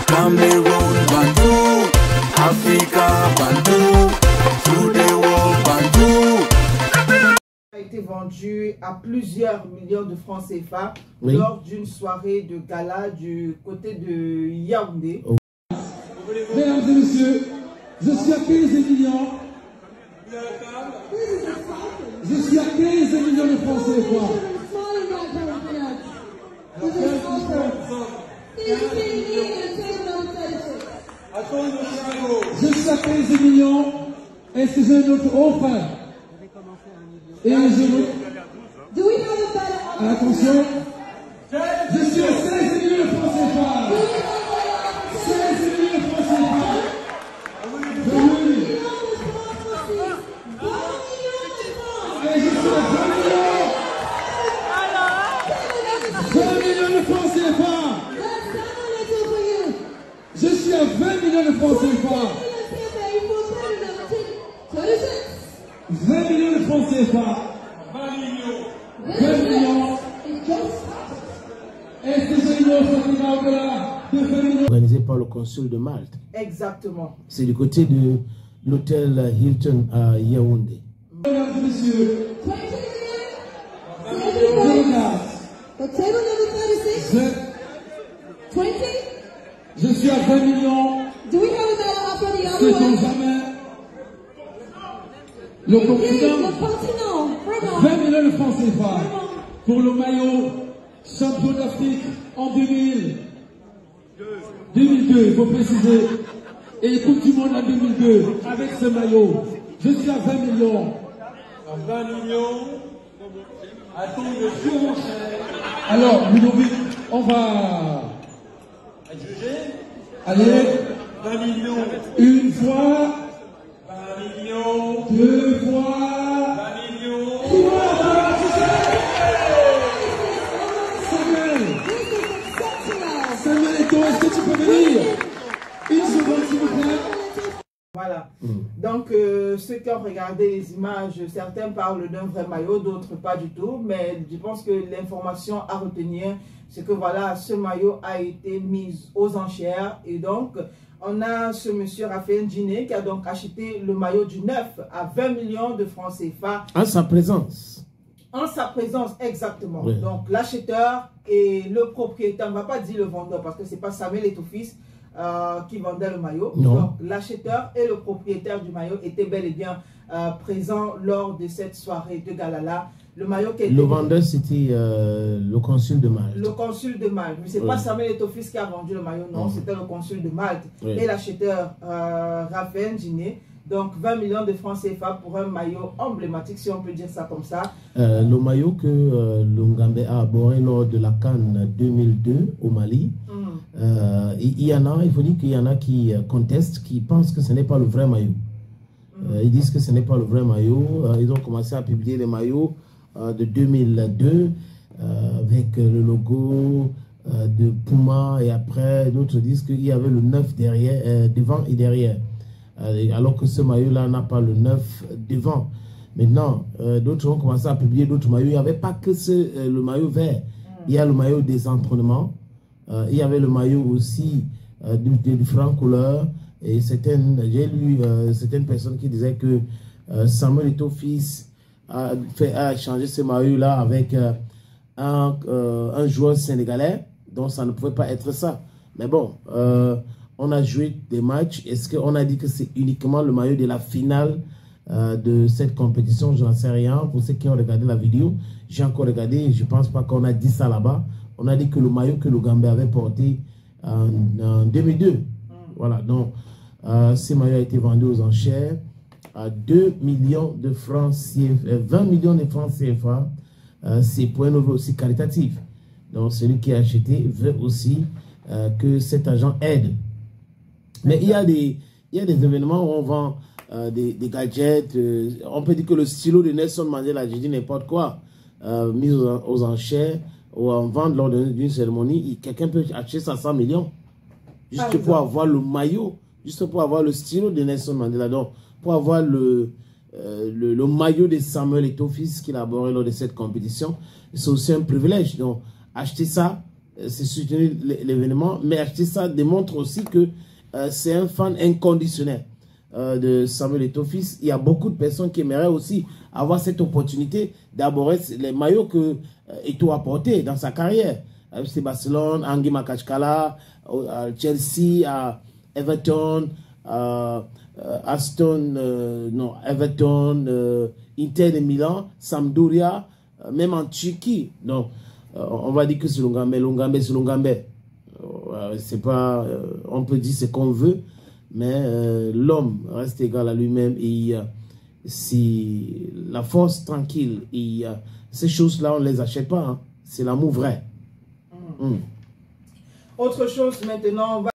Cameroun, Bandou, Africa, Bandou, through the world, Bandou. A été vendu à plusieurs millions de francs CFA lors d'une soirée de gala du côté de Yaoundé. Mesdames et messieurs, je suis à 15 millions. Je suis à 15 millions de francs CFA. Je suis à 15 millions. Est-ce que j'ai une autre offre? Et je veux... Attention. Je suis à 16 millions de francs CFA. 16 millions de francs CFA. Oui. Et je suis à 20 millions. 20 millions de francs CFA. Je suis à 20 millions de francs CFA. 20 millions de francs CFA. 20 millions. Est-ce que j'ai une offre qui va au-delà de 20 millions? Organisé par le consul de Malte. Exactement. C'est du côté de l'hôtel Hilton à Yaoundé. Mesdames et messieurs, je suis à 20 millions. Sait-on jamais? Le continent. 20 millions de francs CFA pour le maillot champion d'Afrique en 2002, il faut préciser. Et Coupe du Monde en 2002 avec ce maillot. Je suis à 20 millions. À 20 millions. Attends, le surenchère. Alors, Ludovic, on va juger. Allez, 20 millions. Une fois. 20 millions. Deux fois. 20 millions. Trois fois. Samuel Eto'o, est-ce que tu peux venir? Une seconde, s'il vous plaît. Voilà. Donc, ceux qui ont regardé les images, certains parlent d'un vrai maillot, d'autres pas du tout. Mais je pense que l'information à retenir, c'est que voilà, ce maillot a été mis aux enchères. Et donc, on a ce monsieur Raphaël Djiné qui a donc acheté le maillot du 9 à 20 millions de francs CFA. En sa présence. En sa présence, exactement. Oui. Donc, l'acheteur et le propriétaire, on ne va pas dire le vendeur parce que ce n'est pas Samuel Eto'o fils qui vendait le maillot. Non. Donc, l'acheteur et le propriétaire du maillot étaient bel et bien présents lors de cette soirée de gala-là. Le maillot qui a été... Le vendeur, c'était le consul de Malte. Le consul de Malte. Ce n'est pas Samuel Eto'o fils qui a vendu le maillot, non. C'était le consul de Malte. Oui. Et l'acheteur Raphaël Djiné. Donc, 20 millions de francs CFA pour un maillot emblématique, si on peut dire ça comme ça. Le maillot que le Ngambé a abordé lors de la CAN 2002 au Mali, il faut dire qu'il y en a qui contestent, qui pensent que ce n'est pas le vrai maillot. Ils disent que ce n'est pas le vrai maillot. Ils ont commencé à publier les maillots de 2002 avec le logo de Puma, et après d'autres disent qu'il y avait le 9 derrière, devant et derrière. Alors que ce maillot-là n'a pas le 9 devant. Maintenant, d'autres ont commencé à publier d'autres maillots. Il n'y avait pas que le maillot vert. Il y a le maillot des entraînements. Il y avait le maillot aussi de différentes couleurs. Et j'ai lu certaines personnes qui disaient que Samuel Eto'o fils a changé ce maillot-là avec un joueur sénégalais. Donc ça ne pouvait pas être ça. Mais bon... on a joué des matchs. Est-ce qu'on a dit que c'est uniquement le maillot de la finale de cette compétition? Je n'en sais rien. Pour ceux qui ont regardé la vidéo, j'ai encore regardé. Je ne pense pas qu'on a dit ça là-bas. On a dit que le maillot que le Gambie avait porté en 2002. Voilà. Donc, ce maillot a été vendu aux enchères à 2 millions de francs CFA, 20 millions de francs CFA. C'est pour un œuvre aussi caritatif. Donc, celui qui a acheté veut aussi que cet agent aide. Mais il y a des événements où on vend des gadgets. On peut dire que le stylo de Nelson Mandela, j'ai dit n'importe quoi, mis aux enchères ou en vente lors d'une cérémonie. Quelqu'un peut acheter ça à 100 millions. Juste pour avoir le maillot, juste pour avoir le stylo de Nelson Mandela. Donc, pour avoir le maillot de Samuel Eto'o fils qu'il a abordé lors de cette compétition, c'est aussi un privilège. Donc, acheter ça, c'est soutenir l'événement, mais acheter ça démontre aussi que c'est un fan inconditionnel de Samuel Eto'o-Fils. Il y a beaucoup de personnes qui aimeraient aussi avoir cette opportunité d'aborder les maillots que Eto'o a portés dans sa carrière. À FC Barcelone, à Angui Makachkala, à Chelsea, à Everton, Everton, Inter de Milan, Sampdoria, même en Turquie. Donc, on va dire que c'est Longambe, c'est Longambe. C'est pas, on peut dire ce qu'on veut, mais l'homme reste égal à lui-même. Et si la force tranquille, et ces choses-là, on ne les achète pas. Hein. C'est l'amour vrai. Autre chose maintenant, on va